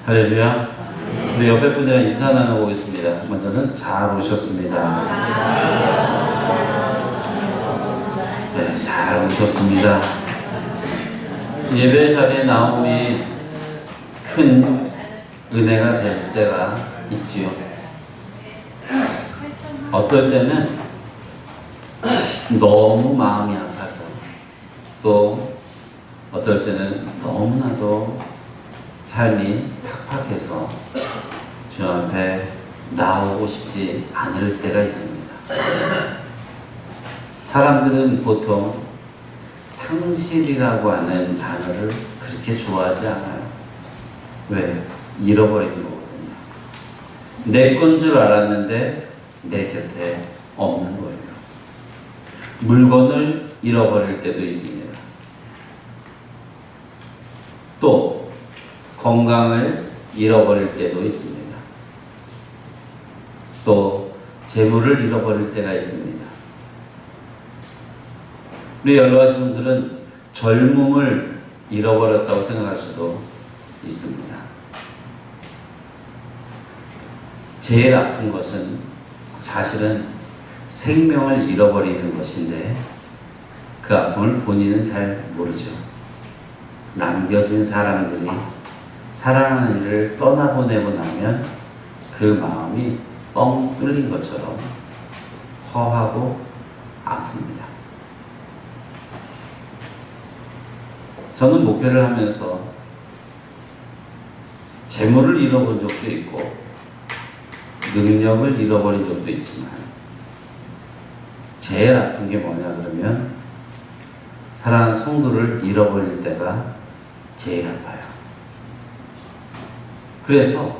할렐루야. 우리 옆에 분들이랑 인사 나눠보겠습니다. 먼저는 잘 오셨습니다. 네, 잘 오셨습니다. 예배 자리에 나옴이 큰 은혜가 될 때가 있지요. 어떨 때는 너무 마음이 아파서, 또 어떨 때는 너무나도 삶이 팍팍해서 주 앞에 나오고 싶지 않을 때가 있습니다. 사람들은 보통 상실이라고 하는 단어를 그렇게 좋아하지 않아요. 왜? 잃어버린 거거든요. 내 건 줄 알았는데 내 곁에 없는 거예요. 물건을 잃어버릴 때도 있습니다. 또 건강을 잃어버릴 때도 있습니다. 또 재물을 잃어버릴 때가 있습니다. 우리 연로하신 분들은 젊음을 잃어버렸다고 생각할 수도 있습니다. 제일 아픈 것은 사실은 생명을 잃어버리는 것인데, 그 아픔을 본인은 잘 모르죠. 남겨진 사람들이 사랑하는 이를 떠나보내고 나면 그 마음이 뻥 뚫린 것처럼 허하고 아픕니다. 저는 목회를 하면서 재물을 잃어본 적도 있고 능력을 잃어버린 적도 있지만, 제일 아픈 게 뭐냐 그러면 사랑하는 성도를 잃어버릴 때가 제일 아파요. 그래서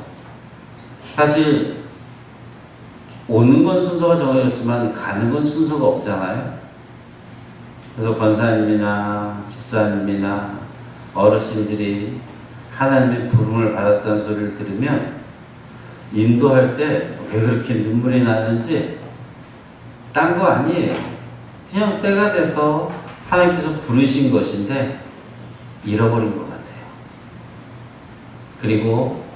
사실 오는 건 순서가 정해졌지만 가는 건 순서가 없잖아요. 그래서 권사님이나 집사님이나 어르신들이 하나님의 부름을 받았다는 소리를 들으면 인도할 때 왜 그렇게 눈물이 나는지, 딴 거 아니에요. 그냥 때가 돼서 하나님께서 부르신 것인데 잃어버린 것 같아요. 그리고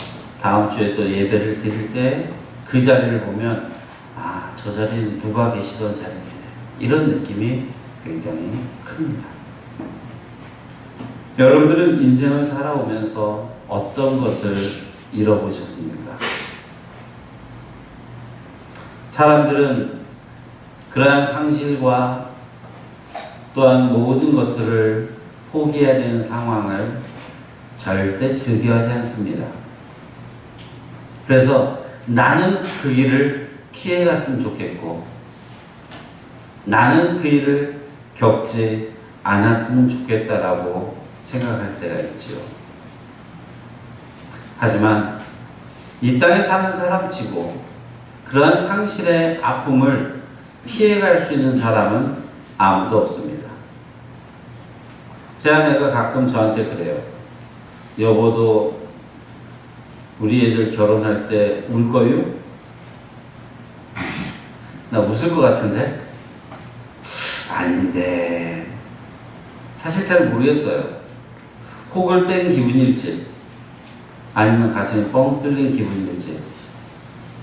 다음 주에 또 예배를 드릴 때 그 자리를 보면, 아, 저 자리는 누가 계시던 자리네, 이런 느낌이 굉장히 큽니다. 여러분들은 인생을 살아오면서 어떤 것을 잃어보셨습니까? 사람들은 그러한 상실과 또한 모든 것들을 포기해야 되는 상황을 절대 즐겨하지 않습니다. 그래서 나는 그 일을 피해갔으면 좋겠고, 나는 그 일을 겪지 않았으면 좋겠다라고 생각할 때가 있지요. 하지만 이 땅에 사는 사람치고 그러한 상실의 아픔을 피해갈 수 있는 사람은 아무도 없습니다. 제 아내가 가끔 저한테 그래요. 여보도 우리 애들 결혼할 때 울 거요? 나 웃을 것 같은데? 아닌데, 사실 잘 모르겠어요. 혹을 뗀 기분일지 아니면 가슴이 뻥 뚫린 기분일지,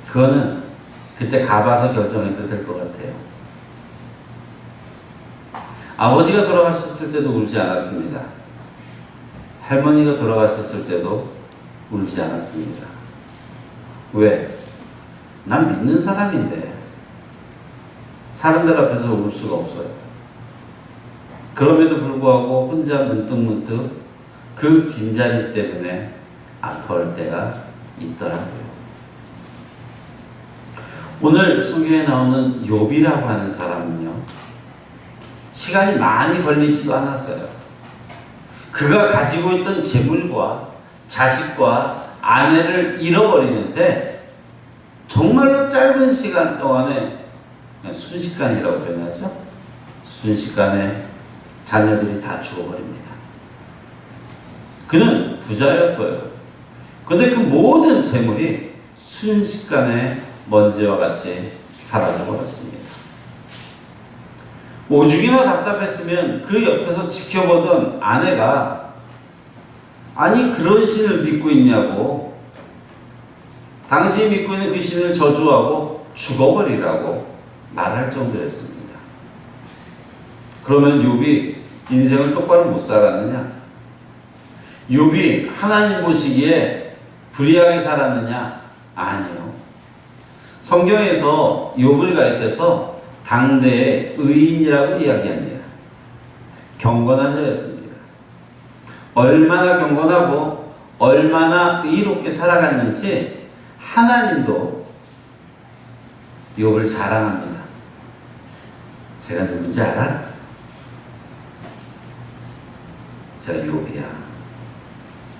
그거는 그때 가봐서 결정해도 될 것 같아요. 아버지가 돌아가셨을 때도 울지 않았습니다. 할머니가 돌아가셨을 때도 울지 않았습니다. 왜? 난 믿는 사람인데 사람들 앞에서 울 수가 없어요. 그럼에도 불구하고 혼자 문득문득 그 빈자리 때문에 아파할 때가 있더라고요. 오늘 성경에 나오는 욥이라고 하는 사람은요, 시간이 많이 걸리지도 않았어요. 그가 가지고 있던 재물과 자식과 아내를 잃어버리는데 정말로 짧은 시간 동안에, 순식간이라고 표현하죠. 순식간에 자녀들이 다 죽어버립니다. 그는 부자였어요. 그런데 그 모든 재물이 순식간에 먼지와 같이 사라져버렸습니다. 오죽이나 답답했으면 그 옆에서 지켜보던 아내가, 아니 그런 신을 믿고 있냐고 당신이 믿고 있는 그 신을 저주하고 죽어버리라고 말할 정도였습니다. 그러면 욥이 인생을 똑바로 못 살았느냐? 욥이 하나님 보시기에 불의하게 살았느냐? 아니요. 성경에서 욥을 가리켜서 당대의 의인이라고 이야기합니다. 경건한 자였습니다. 얼마나 경건하고 얼마나 의롭게 살아갔는지 하나님도 욥을 자랑합니다. 제가 누군지 알아? 제가 욥이야.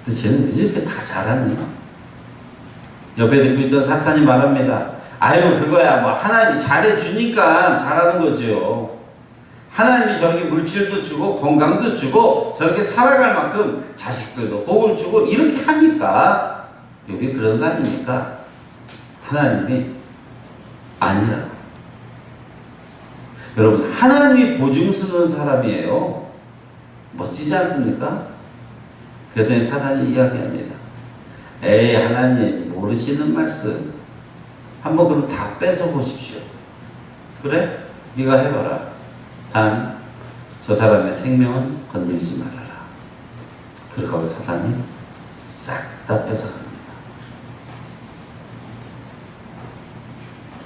근데 쟤는 왜 이렇게 다 잘하니? 옆에 듣고 있던 사탄이 말합니다. 아유, 그거야. 뭐 하나님이 잘해주니까 잘하는 거죠. 하나님이 저렇게 물질도 주고 건강도 주고 저렇게 살아갈 만큼 자식들도 복을 주고 이렇게 하니까 욥이 그런 거 아닙니까? 하나님이 아니라. 여러분, 하나님이 보증 쓰는 사람이에요. 멋지지 않습니까? 그랬더니 사단이 이야기합니다. 에이, 하나님 모르시는 말씀. 한번 그럼 다 뺏어 보십시오. 그래? 네가 해봐라. 단 저 사람의 생명은 건들지 말아라. 그러고 사단이 싹 다 뺏어갑니다.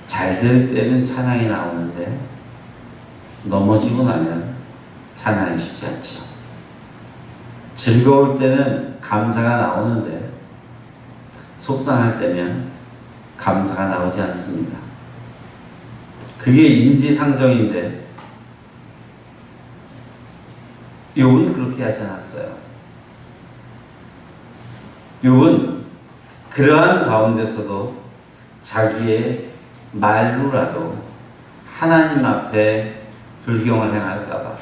잘 될 때는 찬양이 나오는데 넘어지고 나면 찬양이 쉽지 않죠. 즐거울 때는 감사가 나오는데 속상할 때면 감사가 나오지 않습니다. 그게 인지상정인데 욥은 그렇게 하지 않았어요. 욥은 그러한 가운데서도 자기의 말로라도 하나님 앞에 불경을 행할까봐,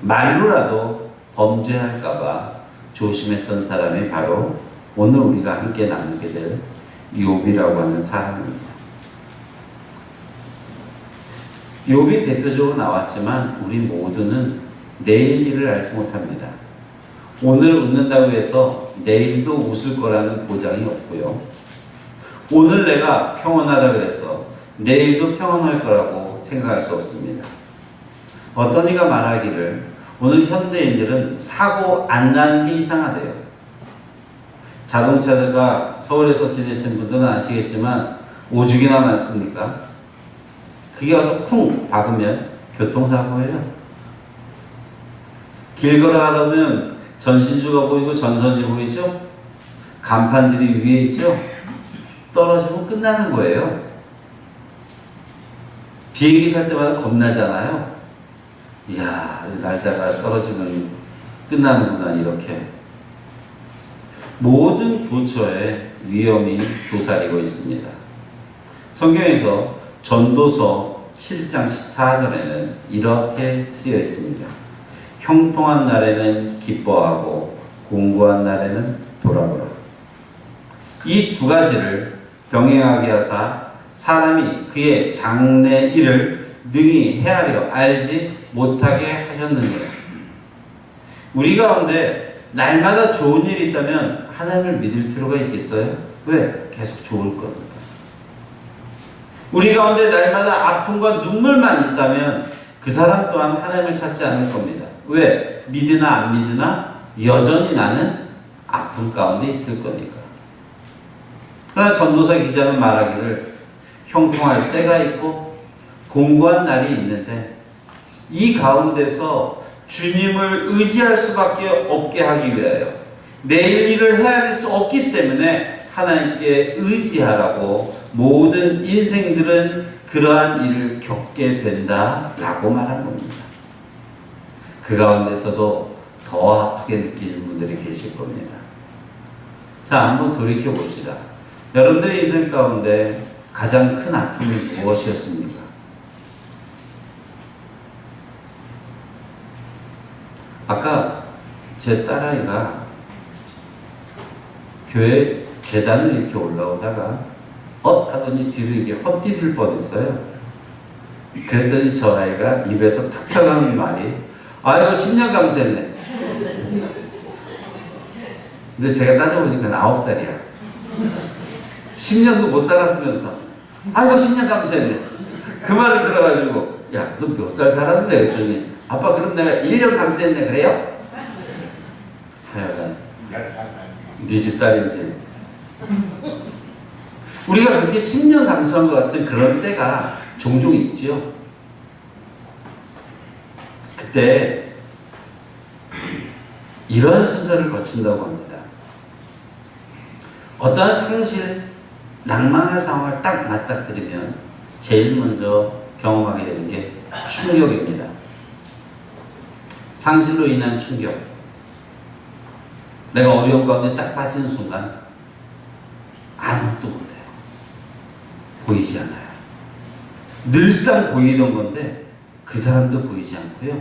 말로라도 범죄할까봐 조심했던 사람이 바로 오늘 우리가 함께 나누게 될 욥이라고 하는 사람입니다. 욥이 대표적으로 나왔지만 우리 모두는 내일 일을 알지 못합니다. 오늘 웃는다고 해서 내일도 웃을 거라는 보장이 없고요. 오늘 내가 평온하다 그래서 내일도 평온할 거라고 생각할 수 없습니다. 어떤 이가 말하기를 오늘 현대인들은 사고 안 나는 게 이상하대요. 자동차가 서울에서 지내시는 분들은 아시겠지만 오죽이나 많습니까? 그게 와서 쿵 박으면 교통사고예요. 길 걸어가다 보면 전신주가 보이고 전선이 보이죠? 간판들이 위에 있죠? 떨어지면 끝나는 거예요. 비행기 탈 때마다 겁나잖아요. 이야, 날짜가 떨어지면 끝나는구나, 이렇게. 모든 도처에 위험이 도사리고 있습니다. 성경에서 전도서 7장 14절에는 이렇게 쓰여 있습니다. 형통한 날에는 기뻐하고 공고한 날에는 돌아보라. 이 두 가지를 병행하게 하사 사람이 그의 장래 일을 능히 헤아려 알지 못하게 하셨느니라. 우리 가운데 날마다 좋은 일이 있다면 하나님을 믿을 필요가 있겠어요? 왜? 계속 좋을 거니까. 우리 가운데 날마다 아픔과 눈물만 있다면 그 사람 또한 하나님을 찾지 않을 겁니다. 왜? 믿으나 안 믿으나 여전히 나는 아픔 가운데 있을 거니까. 그러나 전도서 기자는 말하기를 형통할 때가 있고 공고한 날이 있는데 이 가운데서 주님을 의지할 수밖에 없게 하기 위하여 내일 일을 헤아릴 수 없기 때문에 하나님께 의지하라고 모든 인생들은 그러한 일을 겪게 된다라고 말한 겁니다. 그 가운데서도 더 아프게 느끼는 분들이 계실 겁니다. 자, 한번 돌이켜 봅시다. 여러분들의 인생 가운데 가장 큰 아픔이 무엇이었습니까? 아까 제 딸아이가 교회 계단을 이렇게 올라오다가 하더니 뒤로 이게 헛디딜 뻔했어요. 그랬더니 저 아이가 입에서 툭 튀어나오는 말이 아이고 10년 감수했네. 근데 제가 따져보니까 9살이야. 10년도 못 살았으면서 아이고 10년 감수했네. 그 말을 들어가지고 야, 너 몇 살 살았는데? 그랬더니 아빠 그럼 내가 1년 감수했네. 그래요? 하여간 네 집 딸이지. 우리가 그렇게 10년 감수한 것 같은 그런 때가 종종 있죠. 그때 이런 순서를 거친다고 합니다. 어떠한 상실, 낭만할 상황을 딱 맞닥뜨리면 제일 먼저 경험하게 되는 게 충격입니다. 상실로 인한 충격. 내가 어려운 가운데 딱 빠지는 순간 아무것도 못해요. 보이지 않아요. 늘상 보이던 건데 그 사람도 보이지 않고요.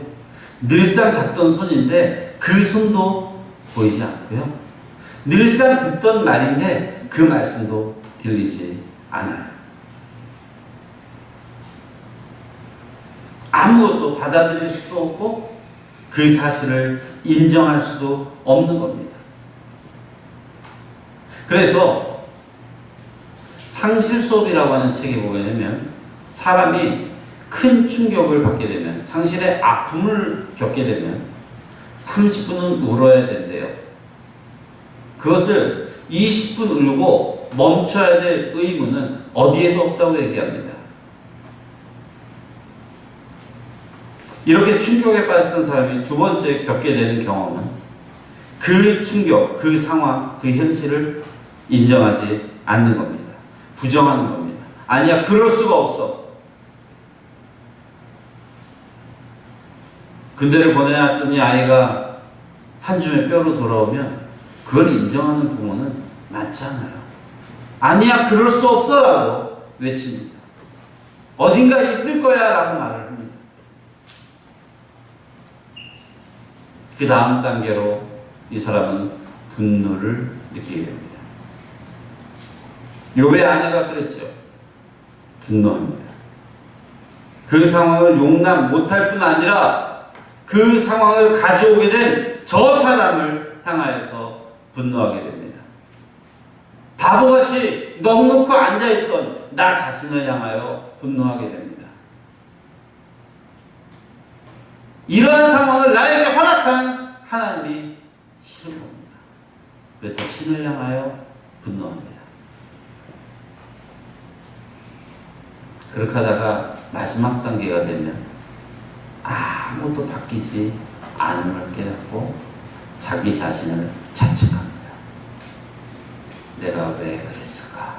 늘상 잡던 손인데 그 손도 보이지 않고요. 늘상 듣던 말인데 그 말씀도 들리지 않아요. 아무것도 받아들일 수도 없고 그 사실을 인정할 수도 없는 겁니다. 그래서 상실 수업이라고 하는 책에 보게 되면 사람이 큰 충격을 받게 되면, 상실의 아픔을 겪게 되면 30분은 울어야 된대요. 그것을 20분 울고 멈춰야 될 의무는 어디에도 없다고 얘기합니다. 이렇게 충격에 빠졌던 사람이 두 번째 겪게 되는 경험은 그 충격, 그 상황, 그 현실을 인정하지 않는 겁니다. 부정하는 겁니다. 아니야, 그럴 수가 없어. 군대를 보내놨더니 아이가 한 줌의 뼈로 돌아오면 그걸 인정하는 부모는 많지 않아요. 아니야, 그럴 수 없어 라고 외칩니다. 어딘가 있을 거야 라고 말을 합니다. 그 다음 단계로 이 사람은 분노를 느끼게 됩니다. 욥의 아내가 그랬죠. 분노합니다. 그 상황을 용납 못할 뿐 아니라 그 상황을 가져오게 된 저 사람을 향하여서 분노하게 됩니다. 바보같이 넋놓고 앉아있던 나 자신을 향하여 분노하게 됩니다. 이러한 상황을 나에게 허락한 하나님이 싫은 겁니다. 그래서 신을 향하여 분노합니다. 그렇게 하다가 마지막 단계가 되면 아무것도 바뀌지 않음을 깨닫고 자기 자신을 자책합니다. 내가 왜 그랬을까?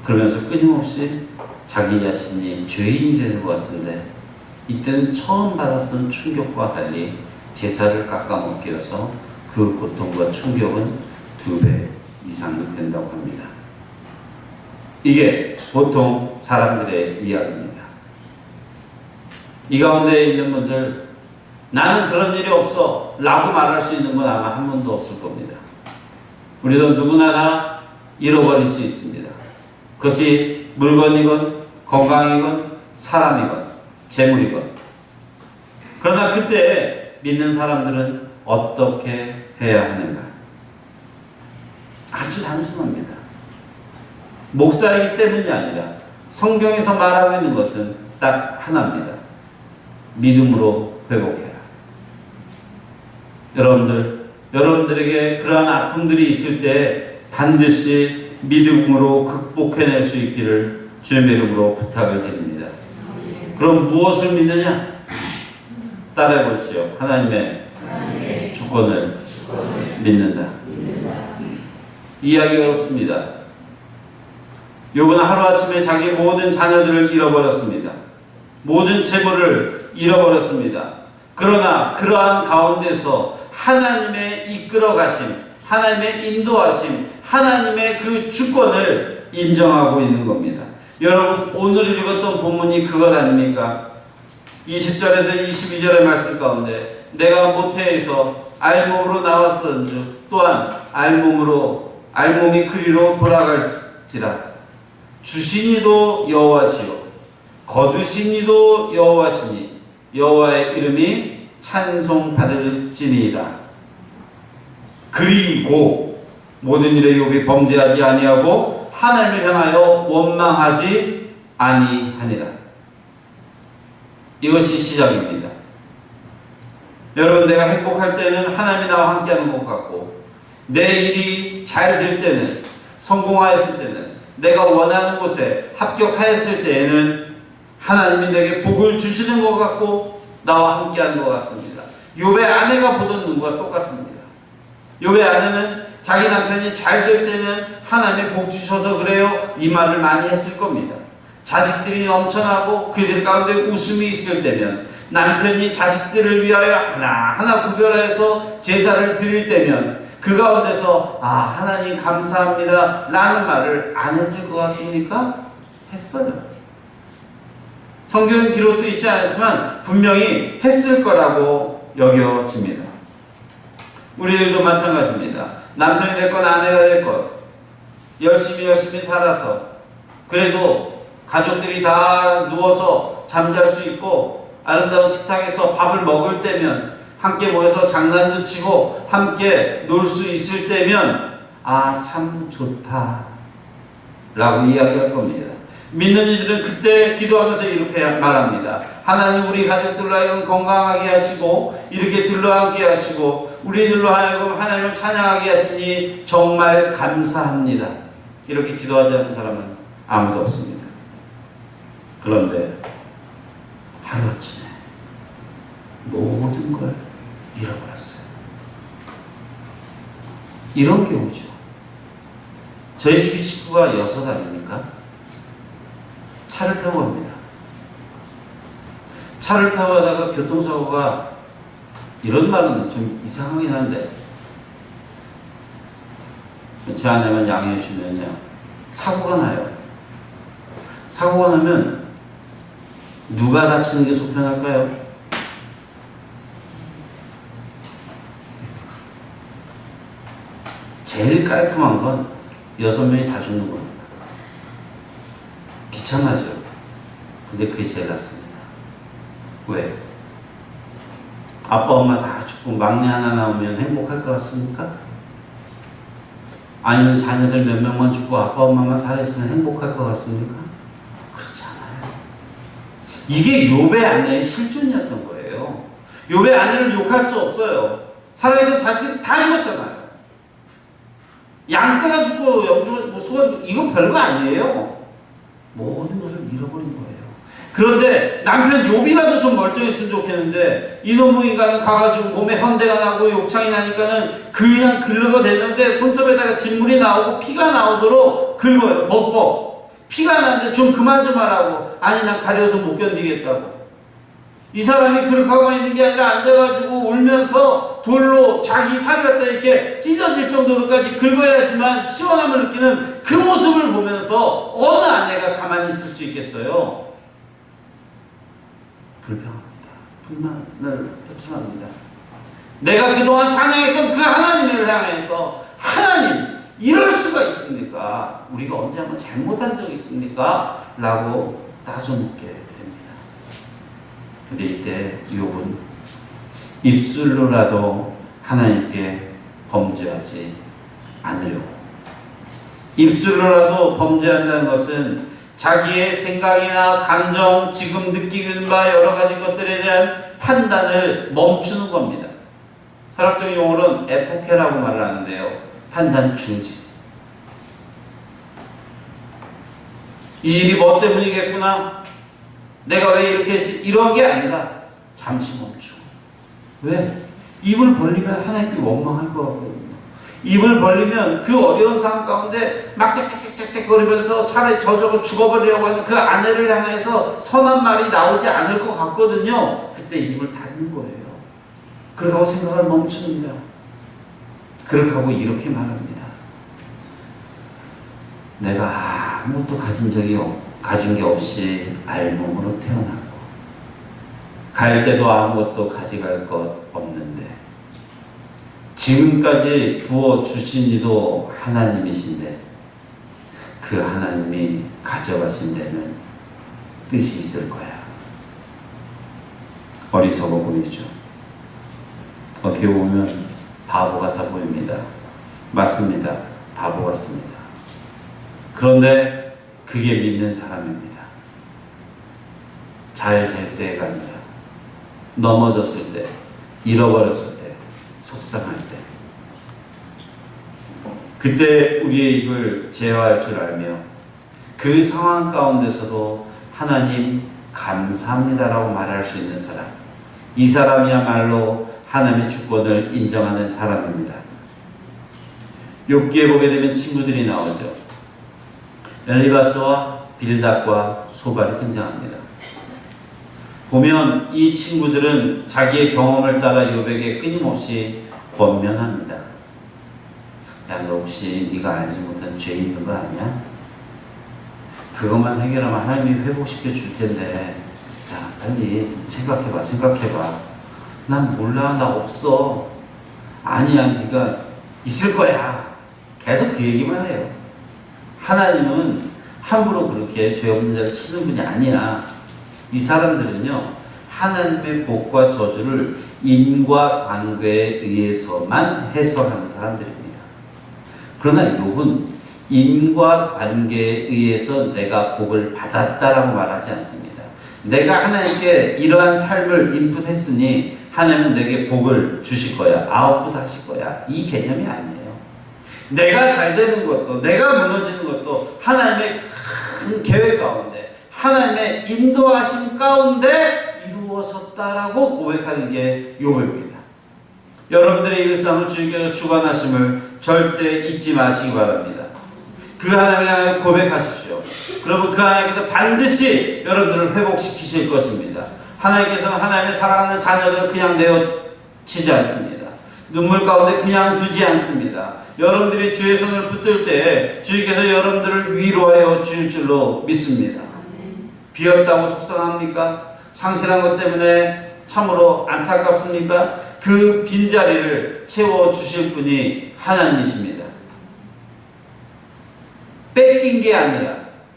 그러면서 끊임없이 자기 자신이 죄인이 되는 것 같은데 이때는 처음 받았던 충격과 달리 제사를 깎아먹기여서 그 고통과 충격은 2배 이상 된다고 합니다. 이게 보통 사람들의 이야기입니다. 이 가운데 있는 분들, 나는 그런 일이 없어 라고 말할 수 있는 건 아마 한 번도 없을 겁니다. 우리도 누구나 다 잃어버릴 수 있습니다. 그것이 물건이건 건강이건 사람이건 재물이건. 그러나 그때 믿는 사람들은 어떻게 해야 하는가? 아주 단순합니다. 목사이기 때문이 아니라 성경에서 말하고 있는 것은 딱 하나입니다. 믿음으로 회복해라. 여러분들에게 그러한 아픔들이 있을 때 반드시 믿음으로 극복해낼 수 있기를 주님의 이름으로 부탁을 드립니다. 그럼 무엇을 믿느냐? 따라해 보십시오. 하나님의 주권을 믿는다. 이야기가 어렵습니다. 욥은 하루아침에 자기 모든 자녀들을 잃어버렸습니다. 모든 재물을 잃어버렸습니다. 그러나 그러한 가운데서 하나님의 이끌어 가심, 하나님의 인도하심, 하나님의 그 주권을 인정하고 있는 겁니다. 여러분, 오늘 읽었던 본문이 그것 아닙니까? 20절에서 22절의 말씀 가운데 내가 모태에서 알몸으로 나왔었는즉 또한 알몸이 그리로 돌아갈지라. 주시니도 여호와시요 거두신 이도 여호와시니 여호와의 이름이 찬송받을지니이다. 그리고 모든 일에 욥이 범죄하지 아니하고 하나님을 향하여 원망하지 아니하니라. 이것이 시작입니다. 여러분, 내가 행복할 때는 하나님이 나와 함께하는 것 같고, 내 일이 잘 될 때는, 성공하였을 때는, 내가 원하는 곳에 합격하였을 때에는 하나님이 내게 복을 주시는 것 같고 나와 함께하는 것 같습니다. 욥의 아내가 보던 눈과 똑같습니다. 욥의 아내는 자기 남편이 잘 될 때는 하나님의 복 주셔서 그래요, 이 말을 많이 했을 겁니다. 자식들이 넘쳐나고 그들 가운데 웃음이 있을 때면, 남편이 자식들을 위하여 하나하나 구별해서 제사를 드릴 때면 그 가운데서 하나님 감사합니다 라는 말을 안 했을 것 같습니까? 했어요. 성경은 기록도 있지 않지만 분명히 했을 거라고 여겨집니다. 우리들도 마찬가지입니다. 남편이 됐건 아내가 됐건 열심히 살아서 그래도 가족들이 다 누워서 잠잘 수 있고 아름다운 식탁에서 밥을 먹을 때면, 함께 모여서 장난도 치고 함께 놀 수 있을 때면 참 좋다 라고 이야기할 겁니다. 믿는 이들은 그때 기도하면서 이렇게 말합니다. 하나님, 우리 가족들로 하여금 건강하게 하시고 이렇게 들러앉게 하시고 우리들로 하여금 하나님을 찬양하게 하시니 정말 감사합니다. 이렇게 기도하지 않는 사람은 아무도 없습니다. 그런데 하루아침에 모든 걸 잃어버렸어요. 이런 게 오죠. 저희 집이 식구가 6 아닙니까? 차를 타고 갑니다. 차를 타고 가다가 교통사고가, 이런 말은 좀 이상하긴 한데 제 아내만 양해해 주면요, 사고가 나요. 사고가 나면 누가 다치는 게 속편할까요? 제일 깔끔한 건 6명이 다 죽는 겁니다. 귀찮아죠. 근데 그게 제일 낫습니다. 왜? 아빠 엄마 다 죽고 막내 하나 나오면 행복할 것 같습니까? 아니면 자녀들 몇 명만 죽고 아빠 엄마만 살아있으면 행복할 것 같습니까? 그렇지 않아요. 이게 욥의 아내의 실존이었던 거예요. 욥의 아내를 욕할 수 없어요. 살아있는 자식들이 다 죽었잖아요. 양떼가 죽고 염소가, 소가 죽고, 이건 별거 아니에요. 모든 것을 잃어버린 거예요. 그런데 남편 욥이라도 좀 멀쩡했으면 좋겠는데, 이놈의 인간은 가가지고 몸에 헌대가 나고 욕창이 나니까는 그냥 긁어대는데 손톱에다가 진물이 나오고 피가 나오도록 긁어요. 벅벅. 피가 나는데 좀 그만 좀 하라고. 아니, 난 가려서 못 견디겠다고. 이 사람이 그렇게 하고 있는 게 아니라 앉아가지고 울면서 돌로 자기 살을 갖다 이렇게 찢어질 정도로까지 긁어야지만 시원함을 느끼는 그 모습을 보면서 어느 아내가 가만히 있을 수 있겠어요? 불평합니다. 불만을 표출합니다. 내가 그동안 찬양했던 그 하나님을 향해서, 하나님, 이럴 수가 있습니까? 우리가 언제 한번 잘못한 적이 있습니까? 라고 따져묻게 됩니다. 근데 이때 욥은 입술로라도 하나님께 범죄하지 않으려고, 입술로라도 범죄한다는 것은 자기의 생각이나 감정, 지금 느끼는 바 여러 가지 것들에 대한 판단을 멈추는 겁니다. 철학적인 용어로는 에포케라고 말을 하는데요, 판단 중지. 이 일이 뭐 때문이겠구나, 내가 왜 이렇게 했지, 이런 게 아니라 잠시 멈추고. 왜? 입을 벌리면 하나님께 원망할 것 같거든요. 입을 벌리면 그 어려운 상황 가운데 막 짹짹짹짹 거리면서 차라리 저저거 죽어버리려고 하는 그 아내를 향해서 선한 말이 나오지 않을 것 같거든요. 그때 입을 닫는 거예요. 그렇게 하고 생각을 멈춥니다. 그렇게 하고 이렇게 말합니다. 내가 아무것도 가진 게 없이 알몸으로 태어났고 갈 때도 아무것도 가져갈 것 없는데 지금까지 부어주신 이도 하나님이신데 그 하나님이 가져가신 데는 뜻이 있을 거야. 어리석어 보이죠. 어떻게 보면 바보 같아 보입니다. 맞습니다. 바보 같습니다. 그런데 그게 믿는 사람입니다. 잘 될 때가 아니라 넘어졌을 때, 잃어버렸을 때, 속상할 때, 그때 우리의 입을 제어할 줄 알며 그 상황 가운데서도 하나님 감사합니다라고 말할 수 있는 사람, 이 사람이야말로 하나님의 주권을 인정하는 사람입니다. 욥기에 보게 되면 친구들이 나오죠. 엘리바스와 빌닷과 소발이 등장합니다. 보면 이 친구들은 자기의 경험을 따라 욥에게 끊임없이 권면합니다. 야, 너 혹시 네가 알지 못한 죄 있는 거 아니야? 그것만 해결하면 하나님이 회복시켜 줄 텐데, 야, 빨리 좀 생각해봐. 난 몰라, 나 없어. 아니야, 네가 있을 거야. 계속 그 얘기만 해요. 하나님은 함부로 그렇게 죄 없는 자를 치는 분이 아니야. 이 사람들은요, 하나님의 복과 저주를 인과관계에 의해서만 해석하는 사람들입니다. 그러나 욥은 인과관계에 의해서 내가 복을 받았다라고 말하지 않습니다. 내가 하나님께 이러한 삶을 인풋했으니 하나님은 내게 복을 주실 거야, 아웃풋 하실 거야, 이 개념이 아니에요. 내가 잘 되는 것도, 내가 무너지는 것도 하나님의 큰 계획 가운데, 하나님의 인도하심 가운데 이루어졌다라고 고백하는 게 욥입니다. 여러분들의 일상을 주님께서 주관하심을 절대 잊지 마시기 바랍니다. 그 하나님을 향해 고백하십시오. 그러면 그 하나님께서 반드시 여러분들을 회복시키실 것입니다. 하나님께서는 하나님의 사랑하는 자녀들을 그냥 내어치지 않습니다. 눈물 가운데 그냥 두지 않습니다. 여러분들이 주의 손을 붙들 때 주님께서 여러분들을 위로하여 주실 줄로 믿습니다. 비었다고 속상합니까? 상실한 것 때문에 참으로 안타깝습니까? 그 빈자리를 채워주실 분이 하나님이십니다. 뺏긴 게 아니라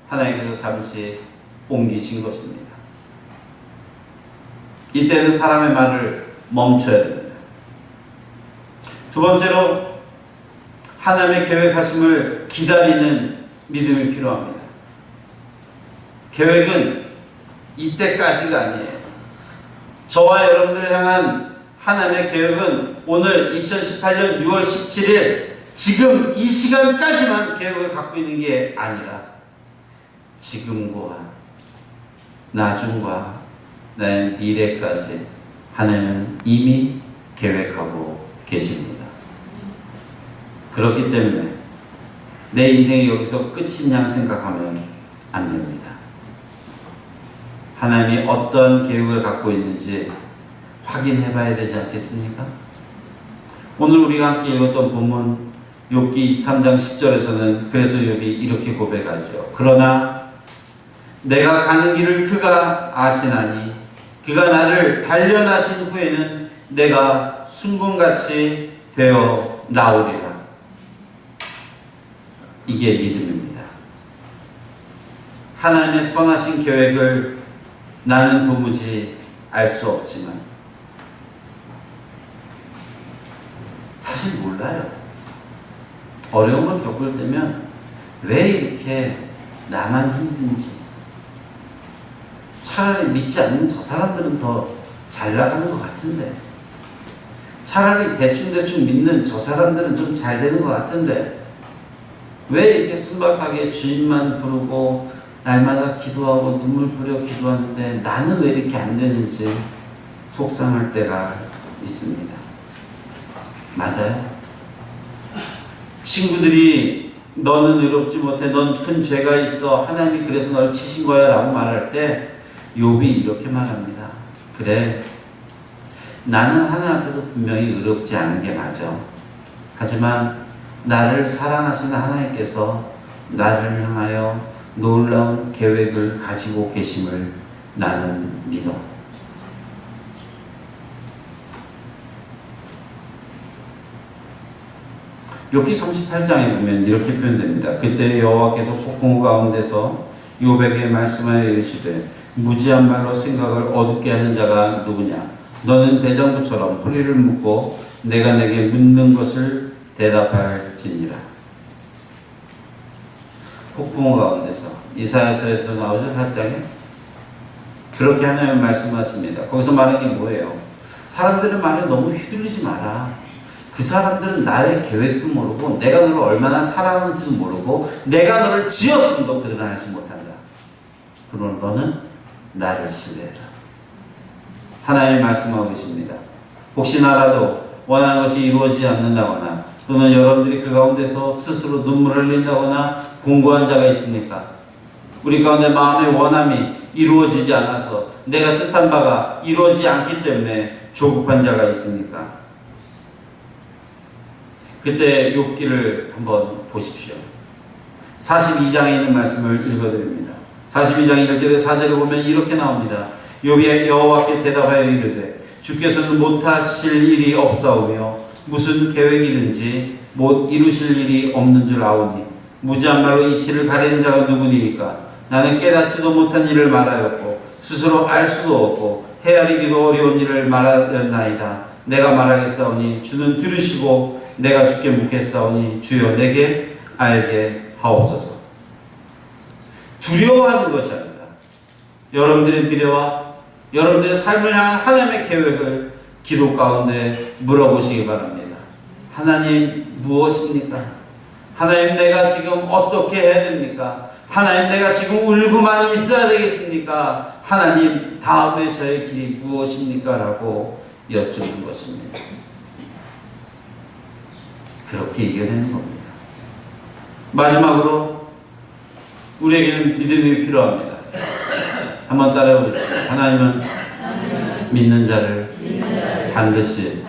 하나님께서 잠시 옮기신 것입니다. 이때는 사람의 말을 멈춰야 됩니다. 두 번째로 하나님의 계획하심을 기다리는 믿음이 필요합니다. 계획은 이때까지가 아니에요. 저와 여러분들 향한 하나님의 계획은 오늘 2018년 6월 17일 지금 이 시간까지만 계획을 갖고 있는 게 아니라 지금과 나중과 나의 미래까지 하나님은 이미 계획하고 계십니다. 그렇기 때문에 내 인생이 여기서 끝인 양 생각하면 안 됩니다. 하나님이 어떤 계획을 갖고 있는지 확인해 봐야 되지 않겠습니까? 오늘 우리가 함께 읽었던 본문 욥기 23장 10절에서는 그래서 욥이 이렇게 고백하죠. 그러나 내가 가는 길을 그가 아시나니 그가 나를 단련하신 후에는 내가 순금같이 되어 나오리라. 이게 믿음입니다. 하나님의 선하신 계획을 나는 도무지 알 수 없지만 사실 몰라요. 어려운 걸 겪을 때면 왜 이렇게 나만 힘든지, 차라리 믿지 않는 저 사람들은 더 잘 나가는 것 같은데, 차라리 대충대충 믿는 저 사람들은 좀 잘 되는 것 같은데, 왜 이렇게 순박하게 주님만 부르고 날마다 기도하고 눈물 뿌려 기도하는데 나는 왜 이렇게 안 되는지 속상할 때가 있습니다. 맞아요. 친구들이 너는 의롭지 못해, 넌 큰 죄가 있어, 하나님이 그래서 널 치신 거야 라고 말할 때 욥이 이렇게 말합니다. 그래, 나는 하나님 앞에서 분명히 의롭지 않은 게 맞아. 하지만 나를 사랑하시는 하나님께서 나를 향하여 놀라운 계획을 가지고 계심을 나는 믿어. 욥기 38장에 보면 이렇게 표현됩니다. 그때 여호와께서 폭풍우 가운데서 욥에게 말씀하여 이르시되 무지한 말로 생각을 어둡게 하는 자가 누구냐? 너는 대장부처럼 허리를 묶고 내가 내게 묻는 것을 대답할지니라. 폭풍 가운데서 이사야서에서 나오죠, 4장에. 그렇게 하나님 말씀하십니다. 거기서 말하는 게 뭐예요? 사람들의 말에 너무 휘둘리지 마라. 그 사람들은 나의 계획도 모르고 내가 너를 얼마나 사랑하는지도 모르고 내가 너를 지었음도 그들은 알지 못한다. 그러나 너는 나를 신뢰해라. 하나님 말씀하고 계십니다. 혹시나라도 원하는 것이 이루어지지 않는다거나 또는 여러분들이 그 가운데서 스스로 눈물을 흘린다거나 공고한 자가 있습니까? 우리 가운데 마음의 원함이 이루어지지 않아서 내가 뜻한 바가 이루어지지 않기 때문에 조급한 자가 있습니까? 그때 욥기를 한번 보십시오. 42장에 있는 말씀을 읽어드립니다. 42장 1절에 4절에 보면 이렇게 나옵니다. 욥이 여호와께 대답하여 이르되 주께서는 못하실 일이 없사오며 무슨 계획이든지 못 이루실 일이 없는 줄 아오니 무지한 말로 이치를 가리는 자가 누구니까 나는 깨닫지도 못한 일을 말하였고 스스로 알 수도 없고 헤아리기도 어려운 일을 말하였나이다. 내가 말하겠사오니 주는 들으시고 내가 주께 묻겠사오니 주여 내게 알게 하옵소서. 두려워하는 것이 아니라 여러분들의 미래와 여러분들의 삶을 향한 하나님의 계획을 기도 가운데 물어보시기 바랍니다. 하나님 무엇입니까? 하나님 내가 지금 어떻게 해야 됩니까? 하나님 내가 지금 울고만 있어야 되겠습니까? 하나님 다음에 저의 길이 무엇입니까? 라고 여쭙는 것입니다. 그렇게 이겨내는 겁니다. 마지막으로 우리에게는 믿음이 필요합니다. 한번 따라해 보겠습니다. 하나님은 믿는 자를 반드시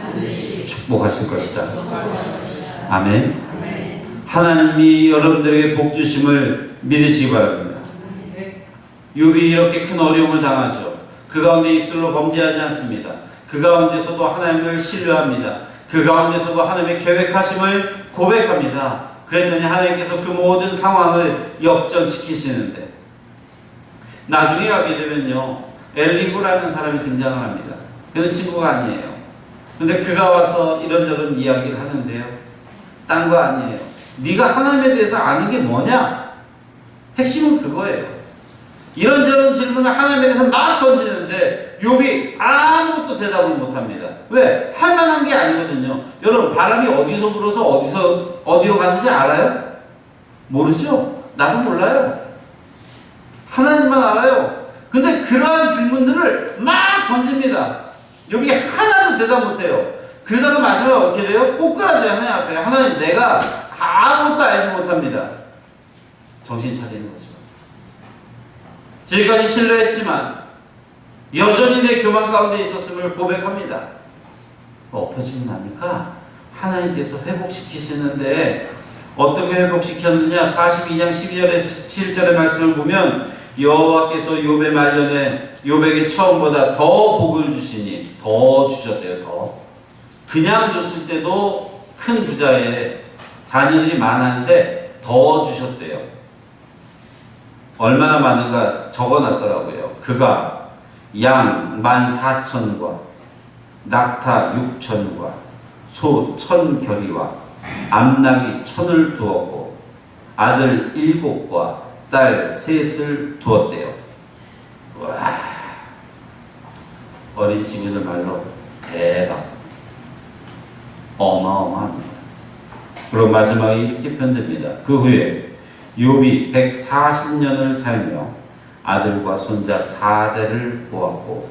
축복하실 것이다. 아멘. 하나님이 여러분들에게 복 주심을 믿으시기 바랍니다. 욥이 이렇게 큰 어려움을 당하죠. 그 가운데 입술로 범죄하지 않습니다. 그 가운데서도 하나님을 신뢰합니다. 그 가운데서도 하나님의 계획하심을 고백합니다. 그랬더니 하나님께서 그 모든 상황을 역전시키시는데 나중에 가게 되면요, 엘리후라는 사람이 등장을 합니다. 그는 친구가 아니에요. 근데 그가 와서 이런저런 이야기를 하는데요, 딴 거 아니에요. 네가 하나님에 대해서 아는 게 뭐냐? 핵심은 그거예요. 이런저런 질문을 하나님에 대해서 막 던지는데 욥이 아무것도 대답을 못합니다. 왜? 할 만한 게 아니거든요. 여러분, 바람이 어디서 불어서 어디로 가는지 알아요? 모르죠? 나도 몰라요. 하나님만 알아요. 근데 그러한 질문들을 막 던집니다. 욥이 하나도 대답 못해요. 그러다가 마지막에 어떻게 돼요? 꼬꾸라져요. 하나님 앞에. 하나님, 내가 아무것도 알지 못합니다. 정신 차리는 거죠. 지금까지 신뢰했지만 여전히 내 교만 가운데 있었음을 고백합니다. 엎어지고 나니까 하나님께서 회복시키시는데 어떻게 회복시켰느냐? 42장 12절에 7절의 말씀을 보면 여호와께서 욥의 말년에 욥에게 처음보다 더 복을 주시니, 더 주셨대요. 더. 그냥 줬을 때도 큰 부자의 자녀들이 많았는데 더 주셨대요. 얼마나 많은가 적어놨더라고요. 그가 양 14,000과 낙타 6,000과 소 1,000결이와 암나귀 1,000을 두었고 아들 7과 딸 3을 두었대요. 와, 어린 친구들 말로 대박, 어마어마합니다. 그럼 마지막에 이렇게 표현됩니다. 그 후에 욥이 140년을 살며 아들과 손자 4대를 보았고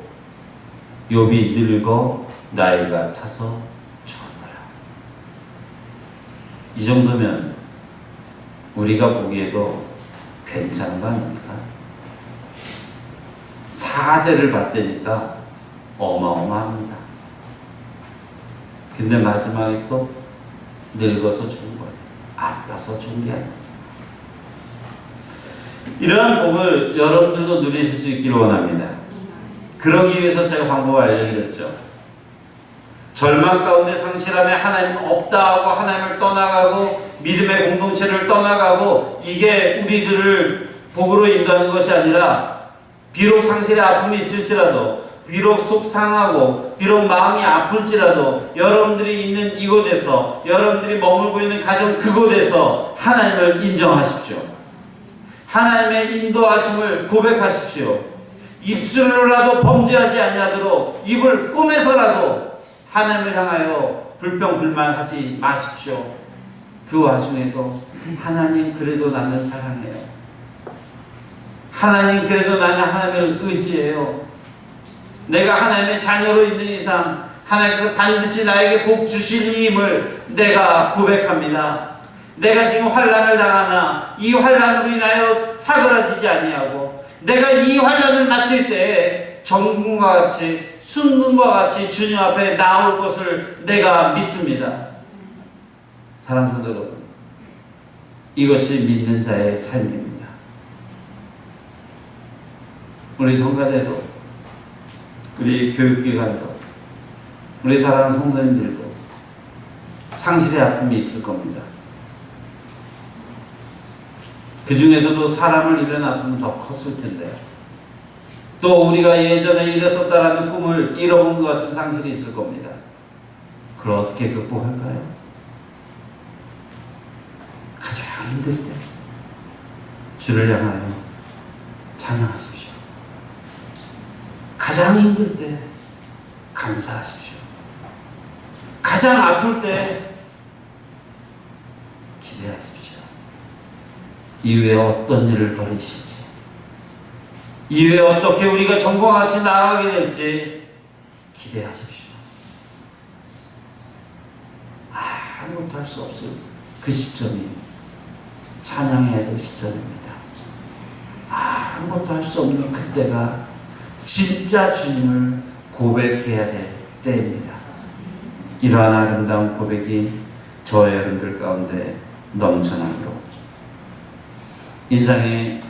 욥이 늙어 나이가 차서 죽었더라. 이 정도면 우리가 보기에도 괜찮은 거 아닙니까? 4대를 봤다니까 어마어마합니다. 근데 마지막에 또 늙어서 죽은 거예요. 아파서 죽은 게 아니에요. 이러한 복을 여러분들도 누리실 수 있기를 원합니다. 그러기 위해서 제가 방법을 알려드렸죠. 절망 가운데 상실함에 하나님 없다 하고 하나님을 떠나가고 믿음의 공동체를 떠나가고 이게 우리들을 복으로 인도하는 것이 아니라 비록 상실의 아픔이 있을지라도 비록 속 상하고 비록 마음이 아플지라도 여러분들이 있는 이곳에서, 여러분들이 머물고 있는 가정 그곳에서 하나님을 인정하십시오. 하나님의 인도하심을 고백하십시오. 입술로라도 범죄하지 아니하도록 입을 꾸며서라도 하나님을 향하여 불평불만하지 마십시오. 그 와중에도 하나님 그래도 나는 사랑해요. 하나님 그래도 나는 하나님을 의지해요. 내가 하나님의 자녀로 있는 이상 하나님께서 반드시 나에게 복 주실 힘을 내가 고백합니다. 내가 지금 환난을 당하나 이 환난으로 인하여 사그라지지 아니하고 내가 이 환난을 마칠 때 정금과 같이 순금과 같이 주님 앞에 나올 것을 내가 믿습니다. 사랑하는 성도 여러분, 이것이 믿는 자의 삶입니다. 우리 성가대도, 우리 교육기관도, 우리 사랑하는 성도님들도 상실의 아픔이 있을 겁니다. 그 중에서도 사람을 잃은 아픔은 더 컸을 텐데요. 또 우리가 예전에 이랬었다라는 꿈을 잃어본 것 같은 상실이 있을 겁니다. 그걸 어떻게 극복할까요? 가장 힘들 때 주를 향하여 찬양하십시오. 가장 힘들 때 감사하십시오. 가장 아플 때 기대하십시오. 이후에 어떤 일을 벌이실지, 이후에 어떻게 우리가 전과 같이 나아가게 될지 기대하십시오. 아무것도 할 수 없을 그 시점이 찬양해야 될 시점입니다. 아무것도 할 수 없는 그때가 진짜 주님을 고백해야 될 때입니다. 이러한 아름다운 고백이 저와 여러분들 가운데 넘쳐나기로, 인생의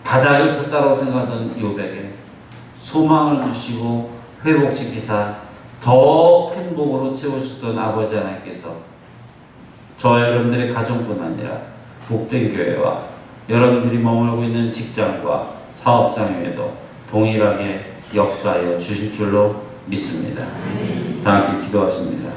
바닥을 쳤다고 생각하던 욥에게 소망을 주시고 회복시키사 더 큰 복으로 채워주셨던 아버지 하나님께서 저와 여러분들의 가정뿐 아니라 복된 교회와 여러분들이 머물고 있는 직장과 사업장에도 동일하게 역사하여 주실 줄로 믿습니다. 다 함께 기도하십니다.